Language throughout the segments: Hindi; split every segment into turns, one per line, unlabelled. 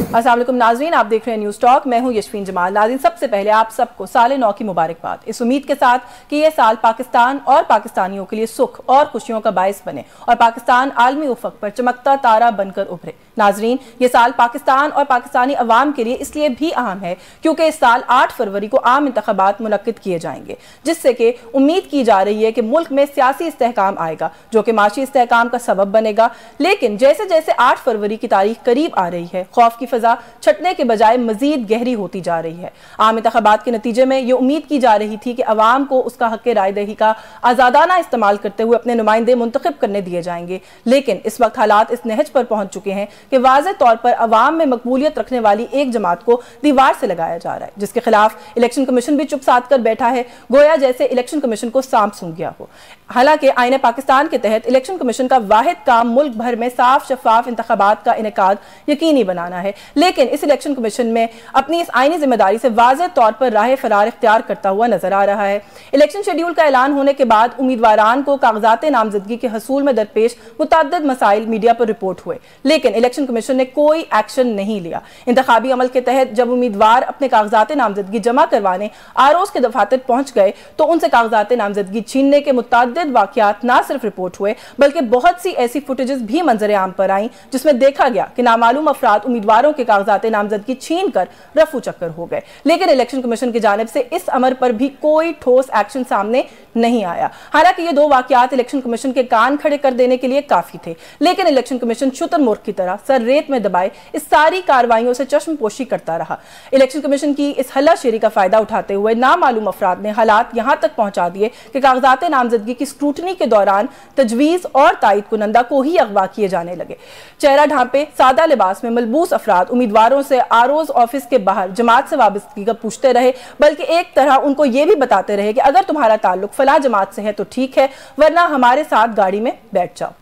अस्सलाम वालेकुम नाज़रीन, आप देख रहे हैं न्यूज़ टॉक। मैं हूं यशफीन जमाल। नाज़रीन, सबसे पहले आप सबको साल नौ की मुबारकबाद, इस उम्मीद के साथ कि यह साल पाकिस्तान और पाकिस्तानियों के लिए सुख और खुशियों का बायस बने और पाकिस्तान आलमी उफक पर चमकता तारा बनकर उभरे। नाज़रीन, ये साल पाकिस्तान और पाकिस्तानी अवाम के लिए इसलिए भी अहम है क्योंकि इस साल 8 फरवरी को आम इंतखाबात मुनक्किद किए जाएंगे, जिससे कि उम्मीद की जा रही है कि मुल्क में सियासी इस्तेहकाम आएगा जो कि माशी इस्तेहकाम का सबब बनेगा। लेकिन जैसे जैसे 8 फरवरी की तारीख करीब आ रही है, खौफ की फजा छटने के बजाय मजीद गहरी होती जा रही है। आम इंतखाबात के नतीजे में ये उम्मीद की जा रही थी कि अवाम को उसका हक राय दही का आज़ादाना इस्तेमाल करते हुए अपने नुमाइंदे मुंतखब करने दिए जाएंगे। लेकिन इस वक्त हालात इस नहज पर पहुंच चुके हैं कि वाज़ेह तौर पर अवाम में मकबूलियत रखने वाली एक जमात को दीवार से लगाया जा रहा है, जिसके खिलाफ इलेक्शन कमीशन भी चुप साध कर बैठा है, गोया जैसे इलेक्शन कमीशन को सांप सूंघ गया हो। हालांकि आईने पाकिस्तान के तहत इलेक्शन कमीशन का वाहिद काम मुल्क भर में साफ शफाफ इंतखाबात का इनेकाद यकीनी बनाना है, लेकिन इस इलेक्शन कमीशन में अपनी इस आईनी जिम्मेदारी से वाज़ेह तौर पर राह फरार इख्तियार करता हुआ नजर आ रहा है। इलेक्शन शेड्यूल का ऐलान होने के बाद उम्मीदवारान को कागजात नामजदगी के हसूल में दरपेश मुतअद्दिद मसाइल मीडिया पर रिपोर्ट हुए, लेकिन इलेक्शन कमीशन ने कोई एक्शन नहीं लिया। इंतखाबी अमल के तहत जब उम्मीदवार अपने कागजात नामजदगी जमा करवाने आरओज़ के दफातर पहुंच गए तो उनसे कागजात नामजदगी छीनने के मुतअद्दिद वाकयात न सिर्फ रिपोर्ट हुए बल्कि बहुत सी ऐसी फुटेजेस भी मंजर आम पर आई जिसमें देखा गया कि नामालूम अफराद उम्मीदवारों के कागजात नामजदगी छीन कर रफू चक्कर हो गए। लेकिन इलेक्शन कमीशन की जानिब से इस अमर पर भी कोई ठोस एक्शन सामने नहीं आया। हालांकि ये दो वाकयात इलेक्शन कमीशन के कान खड़े कर देने के लिए काफी थे, लेकिन इलेक्शन कमीशन शुतुरमुर्ग की तरह सर रेत में दबाए इस सारी कार्रवाइयों से चश्मपोशी करता रहा। इलेक्शन कमीशन की इस हल्लाशेरी का फायदा उठाते हुए नामालूम अफराद ने हालात यहां तक पहुंचा दिए कि कागजात नामजदगी की स्क्रूटनी के दौरान तजवीज और तायद कुनंदा को ही अगवा किए जाने लगे। चेहरा ढांपे सादा लिबास में मलबूस अफराद उम्मीदवारों से आरओज़ ऑफिस के बाहर जमात से वाबस्तगी का पूछते रहे, बल्कि एक तरह उनको यह भी बताते रहे कि अगर तुम्हारा ताल्लुक फला जमात से है तो ठीक है, वरना हमारे साथ गाड़ी में बैठ जाओ।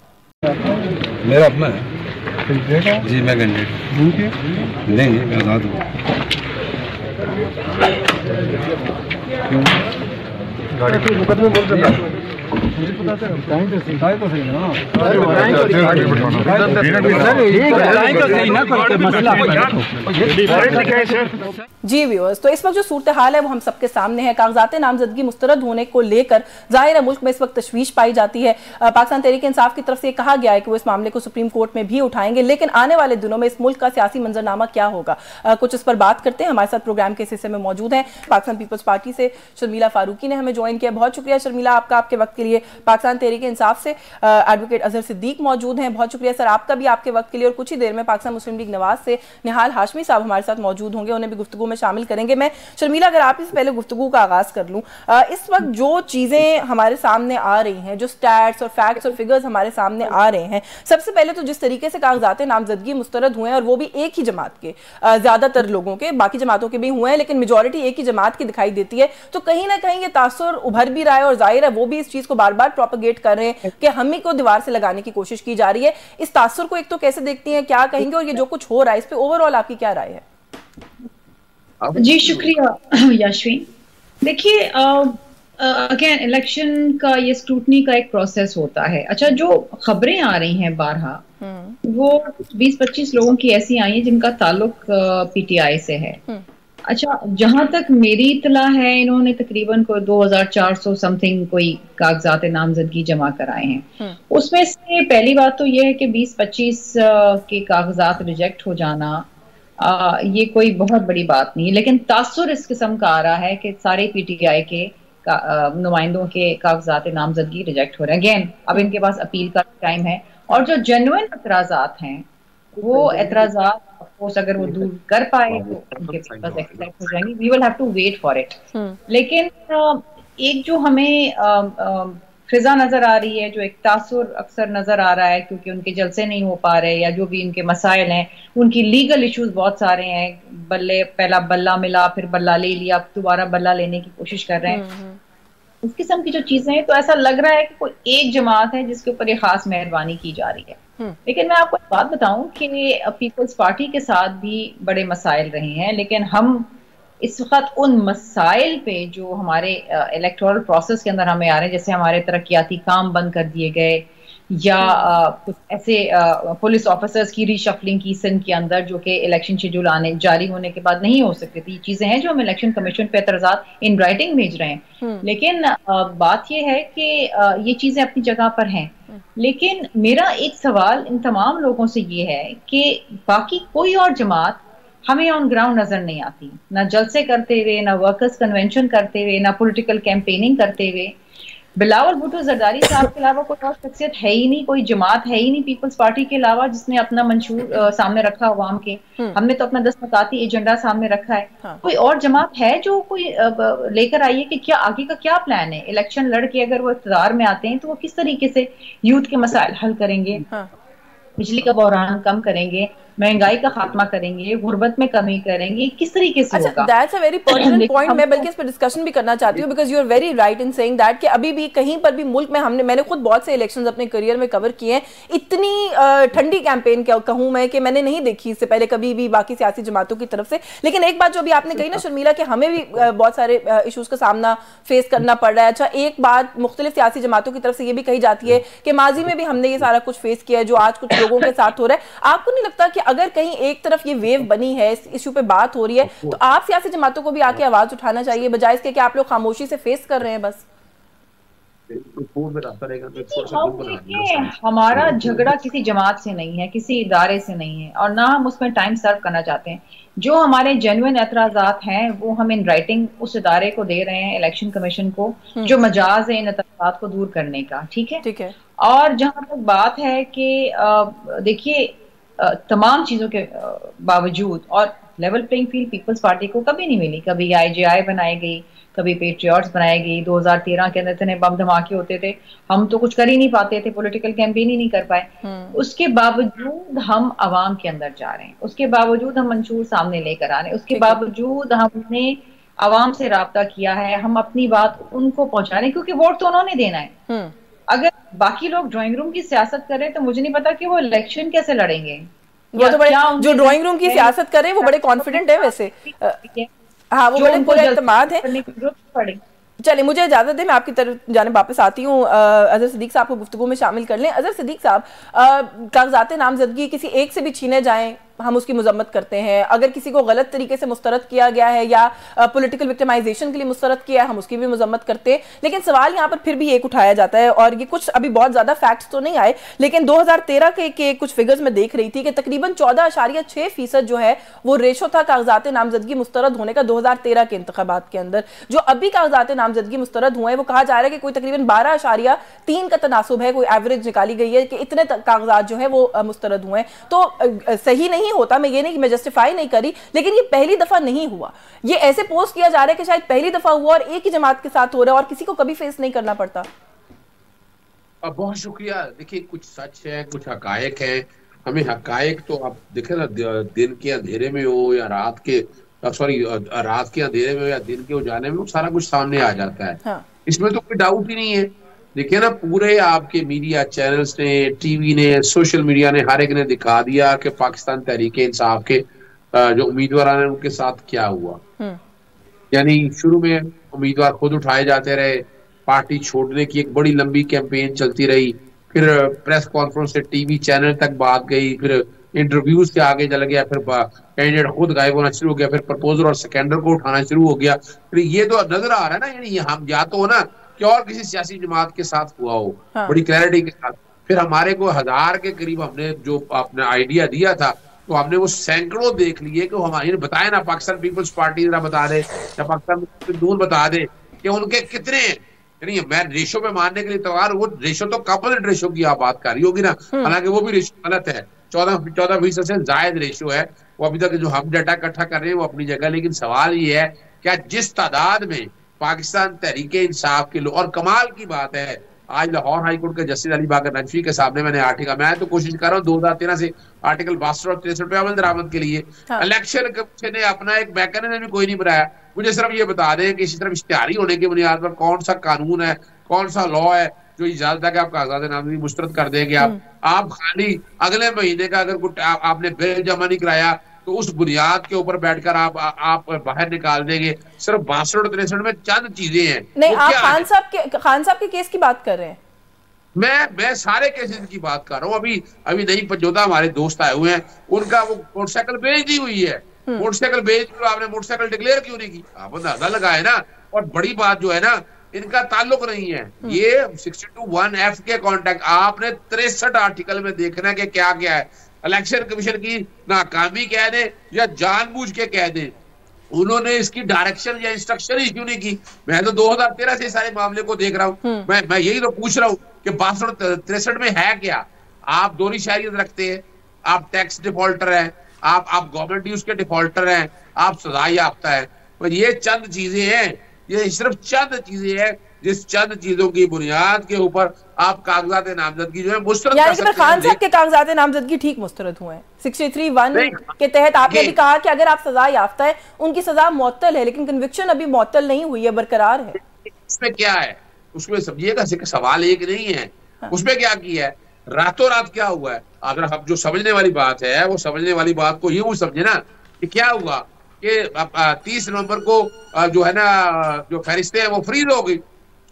मेरा अपना है जी, मैं कैंडिडेट नहीं, मैं आज़ाद हूँ। गाड़ी मुकदमे बोल रहा है, मुझे पता तो सही ना,
जी व्यूअर्स, तो इस वक्त जो सूरत हाल है वो हम सबके सामने है। कागजात नामजदगी मुस्तरद होने को लेकर जाहिर है मुल्क में इस वक्त तशवीश पाई जाती है। पाकिस्तान तहरीक इंसाफ की तरफ से कहा गया है कि वो इस मामले को सुप्रीम कोर्ट में भी उठाएंगे, लेकिन आने वाले दिनों में इस मुल्क का सियासी मंजरनामा क्या होगा, कुछ इस पर बात करते हैं। हमारे साथ प्रोग्राम के इस हिस्से में मौजूद हैं पाकिस्तान पीपल्स पार्टी से शर्मिला फारूकी ने हमें ज्वाइन किया। बहुत शुक्रिया शर्मिला आपका आपके वक्त के लिए। पाकिस्तान तहरीक इंसाफ से एडवोकेट अजहर सिद्दीक मौजूद हैं, बहुत शुक्रिया सर आपका भी आपके वक्त के लिए। और कुछ ही देर में पाकिस्तान मुस्लिम लीग नवाज से निहाल हाशमी साहब हमारे साथ मौजूद होंगे, उन्हें भी गुफ्तगू में शामिल करेंगे। मैं शर्मिला अगर आप इससे पहले गुफ्तगू का आगाज कर लूं, इस वक्त जो चीजें हमारे सामने आ रही हैं, जो स्टैट्स और फैक्ट्स और फिगर्स हमारे सामने आ रहे हैं, सबसे पहले तो जिस तरीके से कागजात नामजदगी मुस्तरद हुए हैं और वो भी एक ही जमात के, ज्यादातर लोगों के, बाकी जमातों के भी हुए हैं लेकिन मेजॉरिटी एक ही जमात की दिखाई देती है, तो कहीं ना कहीं ये तासुर उभर भी रहा है और जाहिर है वो भी इस चीज को बार बार प्रोपेगेट कर रहे हैं कि हम ही को दीवार से लगाने की कोशिश की जा रही है। इस तासुर को एक तो कैसे देखती हैं, क्या कहेंगे, और ये जो कुछ हो रहा है इस पे ओवरऑल आपकी क्या राय है?
जी शुक्रिया यशवीन। देखिए अगेन इलेक्शन का ये स्क्रूटनी का एक प्रोसेस होता है। अच्छा, जो खबरें आ रही हैं बारहा वो 20-25 लोगों की ऐसी आई हैं जिनका ताल्लुक पीटीआई से है। अच्छा, जहां तक मेरी इतला है इन्होंने तकरीबन को 2400 समथिंग कोई कागजात नामजदगी जमा कराए हैं। उसमें से पहली बात तो ये है कि 20-25 के कागजात रिजेक्ट हो जाना ये कोई बहुत बड़ी बात नहीं, लेकिन तासुर इस किस्म का आ रहा है कि सारे पीटीआई के नुमाइंदों के कागजात नामजदगी रिजेक्ट हो रहे हैं। अगेन अब इनके पास अपील का टाइम है और जो जेन्युइन एतराजात हैं वो एतराजात ऑफकोर्स अगर वो दूर कर पाए तो उनके पास एक्सेप्ट हो जाएंगे। We will have to wait for it. लेकिन एक जो हमें फिजा नजर आ रही है, जो एक तासुर अक्सर नजर आ रहा है क्योंकि उनके जलसे नहीं हो पा रहे या जो भी उनके मसाइल हैं, उनकी लीगल इश्यूज बहुत सारे हैं। बल्ले पहला बल्ला मिला, फिर बल्ला ले लिया, दोबारा बल्ला लेने की कोशिश कर रहे हैं। इस किस्म की जो चीजें हैं, तो ऐसा लग रहा है कि कोई एक जमात है जिसके ऊपर ये खास मेहरबानी की जा रही है। लेकिन मैं आपको एक बात बताऊं कि पीपल्स पार्टी के साथ भी बड़े मसाइल रहे हैं, लेकिन हम इस वक्त उन मसाइल पे जो हमारे इलेक्टोरल प्रोसेस के अंदर हमें आ रहे हैं, जैसे हमारे तरक्याती काम बंद कर दिए गए, या कुछ ऐसे पुलिस ऑफिसर्स की रीशफलिंग की सिंध के अंदर जो कि इलेक्शन शेड्यूल आने जारी होने के बाद नहीं हो सकती थी। चीजें हैं जो हम इलेक्शन कमीशन पे एतराजात इन राइटिंग भेज रहे हैं, लेकिन बात यह है कि ये चीजें अपनी जगह पर हैं। लेकिन मेरा एक सवाल इन तमाम लोगों से ये है कि बाकी कोई और जमात हमें ऑन ग्राउंड नजर नहीं आती, ना जलसे करते हुए, ना वर्कर्स कन्वेंशन करते हुए, ना पॉलिटिकल कैंपेनिंग करते हुए। बिलावल भुट्टो जरदारी साहब के अलावा कोई और शख्सियत है ही नहीं, कोई जमात है ही नहीं पीपल्स पार्टी के अलावा जिसने अपना मंशूर सामने रखा अवाम के। हमने तो अपना दस्तमताती एजेंडा सामने रखा है।
हाँ।
कोई और जमात है जो कोई लेकर आई है कि क्या आगे का क्या प्लान है? इलेक्शन लड़के अगर वो इक़्तिदार में आते हैं तो वो किस तरीके से यूथ के मसाइल हल करेंगे, बिजली का बहरान कम करेंगे, महंगाई का खात्मा करेंगे, गुर्बत में कमी करेंगे, किस तरीके से होगा?
That's a very pertinent point. मैं बल्कि इस पर डिस्कशन भी करना चाहती हूँ because you are very right in saying that कि अभी भी कहीं पर भी मुल्क में मैंने खुद बहुत से इलेक्शंस अपने करियर में कवर किए हैं। इतनी ठंडी कैंपेन कहूँ मैं कि मैंने नहीं देखी इससे पहले कभी भी बाकी सियासी जमातों की तरफ से। लेकिन एक बात जो भी आपने कही ना शर्मिला कि हमें भी बहुत सारे इशूज का सामना फेस करना पड़ रहा है। अच्छा, एक बात मुख्तलिफ सियासी जमातों की तरफ से ये भी कही जाती है कि माजी में भी हमने ये सारा कुछ फेस किया है जो आज कुछ लोगों के साथ हो रहा है। आपको नहीं लगता कि अगर कहीं एक तरफ ये वेव बनी है, इस इशू पे बात हो रही है, तो आप सियासी जमातों को भी आके आवाज उठाना चाहिए बजाय इसके कि आप लोग खामोशी से फेस कर रहे हैं? बस
हमारा झगड़ा किसी जमात से नहीं है, किसी इदारे से नहीं है, और ना हम उसमें टाइम सर्व करना चाहते हैं। जो हमारे जेन्युइन एतराजात हैं वो हम इन राइटिंग उस इदारे को दे रहे हैं, इलेक्शन कमीशन को, जो मजाज है इन एतराजात को दूर करने का। ठीक है। और जहां तक बात है कि देखिए तमाम चीजों के बावजूद और level playing field Peoples Party को कभी नहीं मिली। कभी IJI बनाई गई, कभी पेट्रियट्स बनाई गई। 2013 के अंदर इतने बम धमाके होते थे, हम तो कुछ कर ही नहीं पाते थे, पॉलिटिकल कैंपेन ही नहीं कर पाए। उसके बावजूद हम आवाम के अंदर जा रहे हैं, उसके बावजूद हम मंशूर सामने लेकर आ रहे हैं, उसके बावजूद हमने आवाम से राब्ता किया है, हम अपनी बात उनको पहुंचा रहे हैं क्योंकि वोट तो उन्होंने देना है। अगर बाकी लोग ड्राइंग रूम की सियासत करें तो मुझे नहीं पता कि वो इलेक्शन कैसे लड़ेंगे।
वो तो बड़े जो ड्राइंग रूम की सियासत करें वो बड़े कॉन्फिडेंट है वैसे। हाँ, वो बड़े पूरा इत्मीनान है। चलिए, मुझे इजाजत दें, मैं आपकी तरफ जाने वापस आती हूँ। अजहर सिद्दीक साहब को गुफ्तगू में शामिल कर लें। अजहर सिद्दीक साहब, कागजात नामजदगी किसी एक से भी छीने जाएं हम उसकी मजम्मत करते हैं, अगर किसी को गलत तरीके से मुस्तरद किया गया है या पॉलिटिकल विक्टिमाइजेशन के लिए मुस्तरद किया है हम उसकी भी मजम्मत करते हैं। लेकिन सवाल यहाँ पर फिर भी एक उठाया जाता है, और ये कुछ अभी बहुत ज्यादा फैक्ट्स तो नहीं आए, लेकिन 2013 के कुछ फिगर्स में देख रही थी कि तकरीबन 14.6% जो है वो रेशो था कागजात नामजदगी मुस्तरद होने का 2013 के इंतखाबात के अंदर। जो अभी कागजात नामजदगी मुस्तरद हुए हैं वो कहा जा रहा है कि कोई तकरीबन 12.3 का तनासुब है, कोई एवरेज निकाली गई है कि इतने कागजात जो है वो मुस्तरद हुए हैं। तो सही नहीं होता, मैं ये नहीं कि मैं जस्टिफाई नहीं करी, लेकिन ये पहली दफा नहीं हुआ। ये ऐसे पोस्ट किया जा रहा है कि शायद पहली दफा हुआ और एक ही जमात के साथ हो रहा है और किसी को कभी फेस नहीं करना पड़ता।
बहुत शुक्रिया। देखिए, कुछ सच है, कुछ हकायक है। हमें हकायक तो आप देखें ना, दिन के अंधेरे में हो या रात के अंधेरे में हो या दिन के उजाले में, सारा कुछ सामने आ जाता है। हाँ। इसमें तो कोई डाउट ही नहीं है। देखिए ना, पूरे आपके मीडिया चैनल्स ने, टीवी ने, सोशल मीडिया ने, हर एक ने दिखा दिया कि पाकिस्तान तहरीक इंसाफ के जो उम्मीदवार हैं उनके साथ क्या हुआ। यानी शुरू में उम्मीदवार खुद उठाए जाते रहे, पार्टी छोड़ने की एक बड़ी लंबी कैंपेन चलती रही, फिर प्रेस कॉन्फ्रेंस से टीवी चैनल तक बात गई, फिर इंटरव्यूज के आगे चल गया, फिर कैंडिडेट खुद गायब होना शुरू हो गया, फिर प्रपोजर और स्कैंडल को उठाना शुरू हो गया। फिर ये तो नजर आ रहा है ना, यानी हम या तो ना कि और किसी सियासी जमात के साथ हुआ हो। हाँ। बड़ी क्लैरिटी के साथ। फिर हमारे को 1000 के करीब हमने जो आपने आइडिया दिया था, तो हमने वो सैकड़ों देख लिए कि हमारे बताए ना, पाकिस्तान पीपल्स पार्टी जरा बता दे या पाकिस्तान दूर बता दे कि उनके कितने, यानी मैं रेशो पे मानने के लिए तैयार, वो रेशो तो कपल रेशो की आप बात कर रही होगी ना, हालांकि वो भी रेशो गलत है। 14% से जायद रेशो है वो। अभी तक जो हम डाटा इकट्ठा कर रहे हैं वो अपनी जगह, लेकिन सवाल ये है क्या जिस तादाद में पाकिस्तान तहरीक इंसाफ के लोग, और कमाल की बात है आज लाहौर हाई कोर्ट के जस्टिस अली बाकर नकवी के सामने मैंने आर्टिकल, मैं तो कोशिश कर रहा हूँ 2013 से आर्टिकल 62 और 63 पे अमल दरामद के लिए। हाँ। इलेक्शन कमीशन ने अपना एक मैकेनिज्म भी कोई नहीं बनाया। मुझे सिर्फ ये बता दें कि इसी तरफ इश्तिहारी होने की बुनियाद पर कौन सा कानून है, कौन सा लॉ है जो इजाजत है कि आप कागजात नामजदगी मुस्तरद कर देंगे। आप खाली अगले महीने का अगर आपने बिल जमा नहीं कराया तो उस बुनियाद के ऊपर बैठकर आप बाहर निकाल देंगे। सिर्फ 62 और 63 में चंद चीजें हैं।
नहीं, आप खान साहब के केस की बात कर रहे हैं?
मैं सारे केसेस की बात कर रहा हूँ। अभी नहीं पंजोदा हमारे दोस्त आए हुए हैं, उनका वो मोटरसाइकिल बेच दी हुई है। मोटरसाइकिल बेच दी, आपने मोटरसाइकिल डिक्लेयर क्यों नहीं की? आप अंदाजा लगाए ना। और बड़ी बात जो है ना, इनका ताल्लुक नहीं है ये 62(1)(f) के कॉन्टेक्ट। आपने 63 आर्टिकल में देखना है कि क्या क्या है। इलेक्शन कमीशन की नाकामी कह दे या जानबूझ के कह दे, उन्होंने इसकी डायरेक्शन या इंस्ट्रक्शन ही क्यों नहीं की? मैं तो 2013 से सारे मामले को देख रहा हूं। मैं यही तो पूछ रहा हूं कि 6263 में है क्या? आप दोहरी शहरियत रखते हैं, आप टैक्स डिफॉल्टर हैं, आप गवर्नमेंट ड्यूज के डिफॉल्टर हैं, आप सजा याफ्ता है। पर ये चंद चीजें हैं, ये सिर्फ चंद चीजें हैं जिस चंद चीजों की बुनियाद के ऊपर आप कागजात नामजदगी जो है मुस्तरद कर सकते हैं।
खान साहब के कागजात नामजदगी ठीक मुस्तरद हुए हैं 63(1) के तहत। आपने भी कहा कि अगर आप सजा याफ्ता है, उनकी सजा मुअत्तल है, लेकिन कन्विक्शन अभी मुअत्तल नहीं हुई है, बरकरार है।
उसमें क्या है? उसमें समझिएगा, सवाल एक नहीं है। उसमें क्या किया है? रातों रात क्या हुआ है? अगर हम जो समझने वाली बात है, वो समझने वाली बात को यूं समझे ना कि क्या हुआ कि 30 नवंबर को जो है ना, जो फहरिस्तें हैं वो फ्रीज हो गई।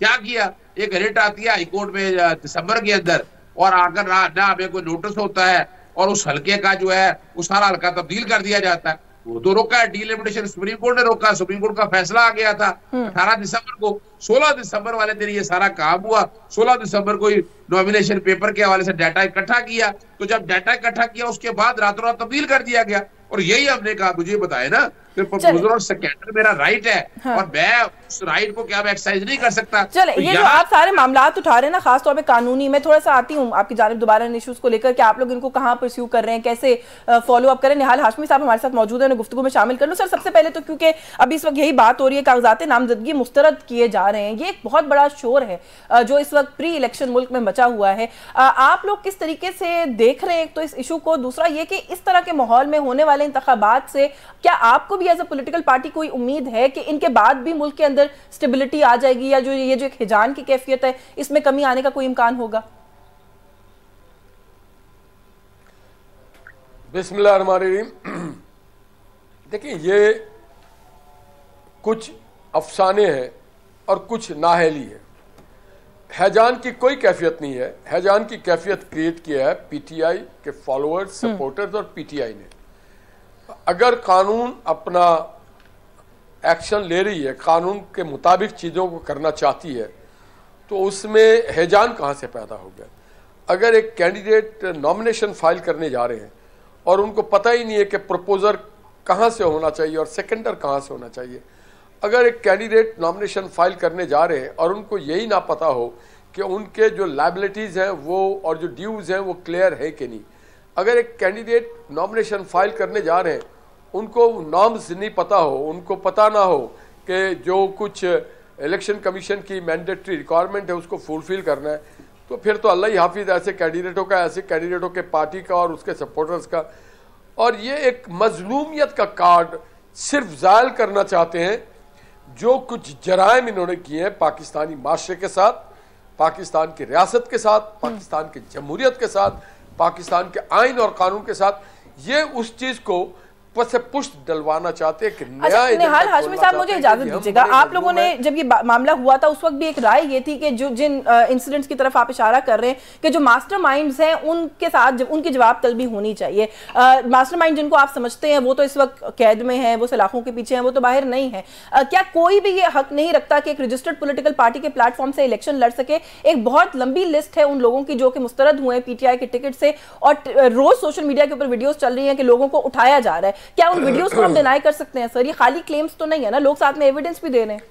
क्या किया? एक रिट आती है हाईकोर्ट में दिसंबर के अंदर, और आकर ना हमें कोई नोटिस होता है, और उस हल्के का जो है वो सारा हल्का तब्दील कर दिया जाता है। वो तो रोका है, डीलिमिटेशन सुप्रीम कोर्ट ने रोका। सुप्रीम कोर्ट का फैसला आ गया था 18 दिसंबर को। 16 दिसंबर वाले दिन ये सारा काम हुआ। 16 दिसंबर को नॉमिनेशन पेपर के हवाले से डाटा इकट्ठा किया। तो जब डाटा इकट्ठा किया, उसके बाद रातों रात तब्दील कर दिया गया। और यही हमने कहा, मुझे बताए ना, प्रपोजल और सेकेंडर मेरा राइट है। हाँ। और मैं उस राइट को क्या एक्सरसाइज नहीं कर सकता।
चले, तो ये जो आप सारे मामलात उठा रहे हैं ना, खासतौर पे कानूनी, मैं थोड़ा सा आती हूँ आपकी जानिब दोबारा इन इश्यूज को लेकर कि आप लोग इनको कहाँ परस्यू कर रहे हैं, कैसे फॉलो अप करें। निहाल हाशमी साहब हमारे साथ मौजूद है, उन्हें गुफ्तगू में शामिल कर लूँ। सर, सबसे पहले तो क्योंकि अभी इस वक्त यही बात हो रही है, कागजात नामजदगी मुस्तरद किए जा रहे हैं, ये एक बहुत बड़ा शोर है जो इस वक्त प्री इलेक्शन मुल्क में मचा हुआ है। आप लोग किस तरीके से देख रहे हैं तो इस इशू को? दूसरा ये कि इस तरह के माहौल में होने वाले इंतखाबात से क्या आपको भी एज अ पॉलिटिकल पार्टी कोई उम्मीद है कि इनके बाद भी मुल्क के अंदर स्टेबिलिटी आ जाएगी, या जो ये जो एक हिजान की कैफियत है इसमें कमी आने का कोई इम्कान होगा?
बिस्मिल्लाहिर्रहमानिर्रहीम। देखिए, ये कुछ अफसाने हैं और कुछ नाहली है। हैजान की कोई कैफियत नहीं है। हैजान की कैफियत क्रिएट किया है पीटीआई के फॉलोअर्स, सपोर्टर्स और पीटीआई ने। अगर कानून अपना एक्शन ले रही है, कानून के मुताबिक चीज़ों को करना चाहती है, तो उसमें हैजान कहाँ से पैदा हो गया? अगर एक कैंडिडेट नॉमिनेशन फाइल करने जा रहे हैं और उनको पता ही नहीं है कि प्रपोजर कहाँ से होना चाहिए और सेकेंडर कहाँ से होना चाहिए, अगर एक कैंडिडेट नॉमिनेशन फाइल करने जा रहे हैं और उनको यही ना पता हो कि उनके जो लायबिलिटीज़ हैं वो और जो ड्यूज़ हैं वो क्लियर है कि नहीं, अगर एक कैंडिडेट नॉमिनेशन फाइल करने जा रहे हैं, उनको नॉर्म्स नहीं पता हो, उनको पता ना हो कि जो कुछ इलेक्शन कमीशन की मैंडेटरी रिक्वायरमेंट है उसको फुलफिल करना है, तो फिर तो अल्लाह ही हाफिज़ ऐसे कैंडिडेटों का, ऐसे कैंडिडेटों के पार्टी का और उसके सपोर्टर्स का। और ये एक मजलूमियत का कार्ड सिर्फ ज़ायल करना चाहते हैं। जो कुछ जराइम इन्होंने किए हैं पाकिस्तानी माशरे के साथ, पाकिस्तान की रियासत के साथ, पाकिस्तान की जमहूरियत के साथ, पाकिस्तान के आइन और कानून के साथ, ये उस चीज़ को से पुष्ट डलवाना चाहते हैं कि नया।
निहाल हाशमी साहब, मुझे इजाजत दीजिएगा, आप लोगों ने जब ये मामला हुआ था उस वक्त भी एक राय ये थी कि जो जिन इंसिडेंट्स की तरफ आप इशारा कर रहे हैं कि जो मास्टरमाइंड्स हैं उनके साथ उनकी जवाब तलबी होनी चाहिए। मास्टरमाइंड जिनको आप समझते हैं वो तो इस वक्त कैद में है, वो सलाखों के पीछे हैं, वो तो बाहर नहीं है। क्या कोई भी ये हक नहीं रखता कि एक रजिस्टर्ड पॉलिटिकल पार्टी के प्लेटफॉर्म से इलेक्शन लड़ सके? एक बहुत लंबी लिस्ट है उन लोगों की जो कि मुस्तरद हुए हैं पीटीआई के टिकट से, और रोज सोशल मीडिया के ऊपर वीडियोस चल रही हैं कि लोगों को उठाया जा रहा है। क्या उन वीडियोस को हम डिनाई कर सकते हैं सर? ये खाली क्लेम्स तो नहीं है ना, लोग साथ में एविडेंस भी दे रहे हैं।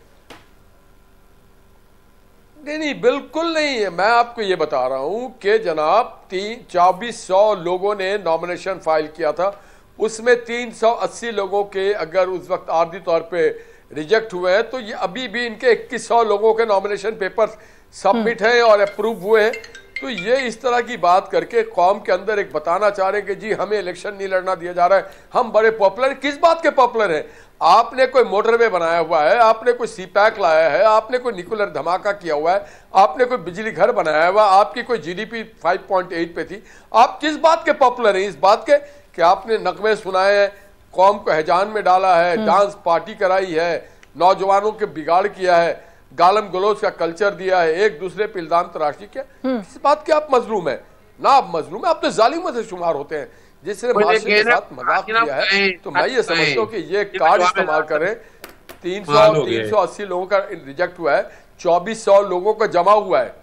नहीं, बिल्कुल नहीं है। मैं आपको ये बता रहा हूं कि जनाब 2400 लोगों ने नॉमिनेशन फाइल किया था, उसमें 380 लोगों के अगर उस वक्त आर्जी तौर पे रिजेक्ट हुए हैं, तो ये अभी भी इनके 2100 लोगों के नॉमिनेशन पेपर सबमिट हैं और अप्रूव हुए हैं। तो ये इस तरह की बात करके कौम के अंदर एक बताना चाह रहे हैं कि जी हमें इलेक्शन नहीं लड़ना दिया जा रहा है, हम बड़े पॉपुलर हैं। किस बात के पॉपुलर हैं? आपने कोई मोटरवे बनाया हुआ है, आपने कोई सीपैक लाया है, आपने कोई न्यूक्लियर धमाका किया हुआ है, आपने कोई बिजली घर बनाया हुआ, आपकी कोई जीडीपी 5.8 पे थी। आप किस बात के पॉपुलर हैं? इस बात के कि आपने नगमे सुनाए हैं, कौम को हैजान में डाला है, डांस पार्टी कराई है, नौजवानों के बिगाड़ किया है, गालम गलोच का कल्चर दिया है, एक दूसरे पे इल्जाम तराशी किया, इस बात के आप मजलूम है ना? आप मजलूम है, आप तो जालिमों से शुमार होते हैं जिसने माशरे के साथ मजाक किया है। तो मैं ये समझता हूँ कि ये कार्ड इस्तेमाल करें। 380 लोगों का रिजेक्ट हुआ है, 2400 लोगों का जमा हुआ है।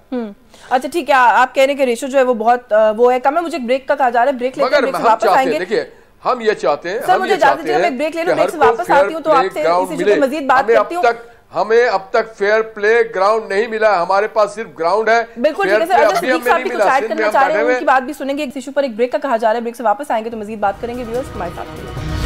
अच्छा ठीक है, आप कह रहे हैं कि रेशो जो है वो बहुत वो है कम है। मुझे ब्रेक का कहा जा रहा है, ब्रेक लेकर ब्रेक से वापस आएंगे।
देखिए हम ये चाहते हैं,
सर मुझे इजाजत दीजिए, मैं ब्रेक ले लूं, ब्रेक से वापस आती हूं तो आपसे इस इशू पे मजीद बात करती हूं।
हमें अब तक फेयर प्ले ग्राउंड नहीं मिला, हमारे पास सिर्फ ग्राउंड है।
बिल्कुल ठीक है सर, अगर सिद्दीक साहब भी कुछ ऐड करना चाह रहे हैं उनकी बात भी सुनेंगे। इस इशू पर एक ब्रेक का कहा जा रहा है, ब्रेक से वापस आएंगे तो मजीद बात करेंगे। व्यूअर्स हमारे साथ